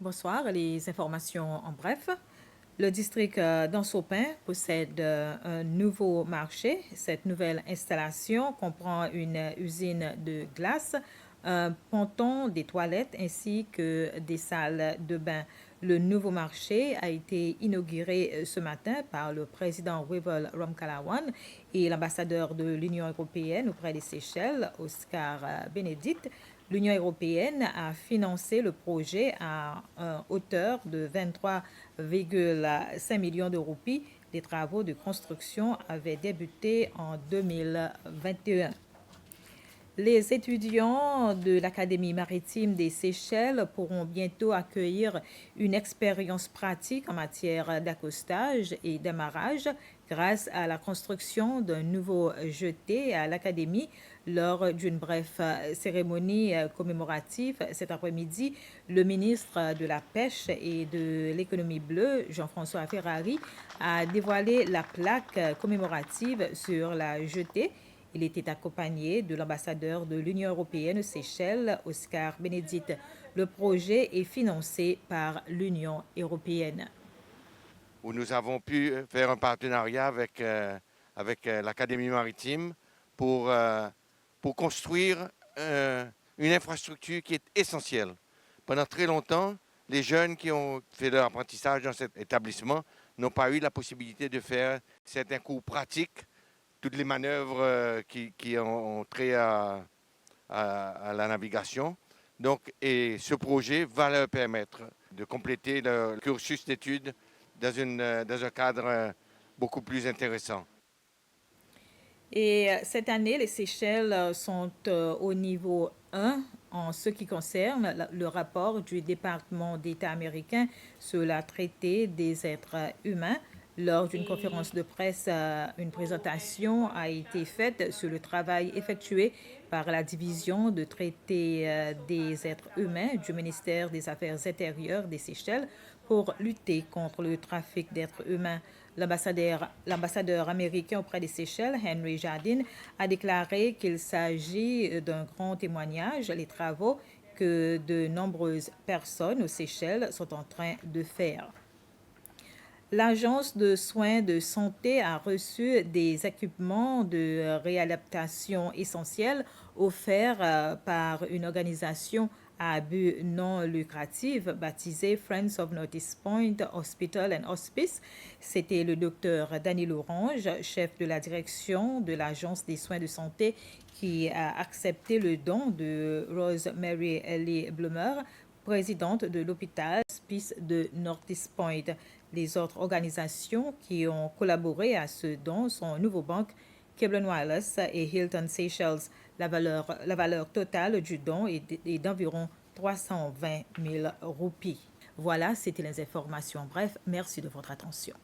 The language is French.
Bonsoir, les informations en bref. Le district d'Ansopin possède un nouveau marché. Cette nouvelle installation comprend une usine de glace, un ponton, des toilettes ainsi que des salles de bain. Le nouveau marché a été inauguré ce matin par le président Wivel Ramkalawan et l'ambassadeur de l'Union européenne auprès des Seychelles, Oscar Benedict. L'Union européenne a financé le projet à hauteur de 23,5 millions de roupies. Les travaux de construction avaient débuté en 2021. Les étudiants de l'Académie maritime des Seychelles pourront bientôt accueillir une expérience pratique en matière d'accostage et d'amarrage grâce à la construction d'un nouveau jeté à l'Académie lors d'une brève cérémonie commémorative cet après-midi. Le ministre de la Pêche et de l'Économie bleue, Jean-François Ferrari, a dévoilé la plaque commémorative sur la jetée. Il était accompagné de l'ambassadeur de l'Union européenne aux Seychelles, Oscar Benedict. Le projet est financé par l'Union européenne. Où nous avons pu faire un partenariat avec l'Académie maritime pour, pour construire une infrastructure qui est essentielle. Pendant très longtemps, les jeunes qui ont fait leur apprentissage dans cet établissement n'ont pas eu la possibilité de faire certains cours pratiques, toutes les manœuvres qui ont trait à la navigation. Donc, et ce projet va leur permettre de compléter leur cursus d'études dans un cadre beaucoup plus intéressant. Et cette année, les Seychelles sont au niveau 1 en ce qui concerne le rapport du département d'État américain sur la traité des êtres humains. Lors d'une conférence de presse, une présentation a été faite sur le travail effectué par la division de traité des êtres humains du ministère des Affaires intérieures des Seychelles pour lutter contre le trafic d'êtres humains. L'ambassadeur américain auprès des Seychelles, Henry Jardine, a déclaré qu'il s'agit d'un grand témoignage, les travaux que de nombreuses personnes aux Seychelles sont en train de faire. L'Agence de soins de santé a reçu des équipements de réadaptation essentiels offerts par une organisation à but non lucratif baptisée Friends of Northeast Point Hospital and Hospice. C'était le docteur Daniel Orange, chef de la direction de l'Agence des soins de santé, qui a accepté le don de Rosemary Ellie Bloomer, présidente de l'hôpital Hospice de Northeast Point. Les autres organisations qui ont collaboré à ce don sont Nouveau Bank, Cable Wireless et Hilton Seychelles. La valeur totale du don est d'environ 320 000 roupies. Voilà, c'était les informations. Bref, merci de votre attention.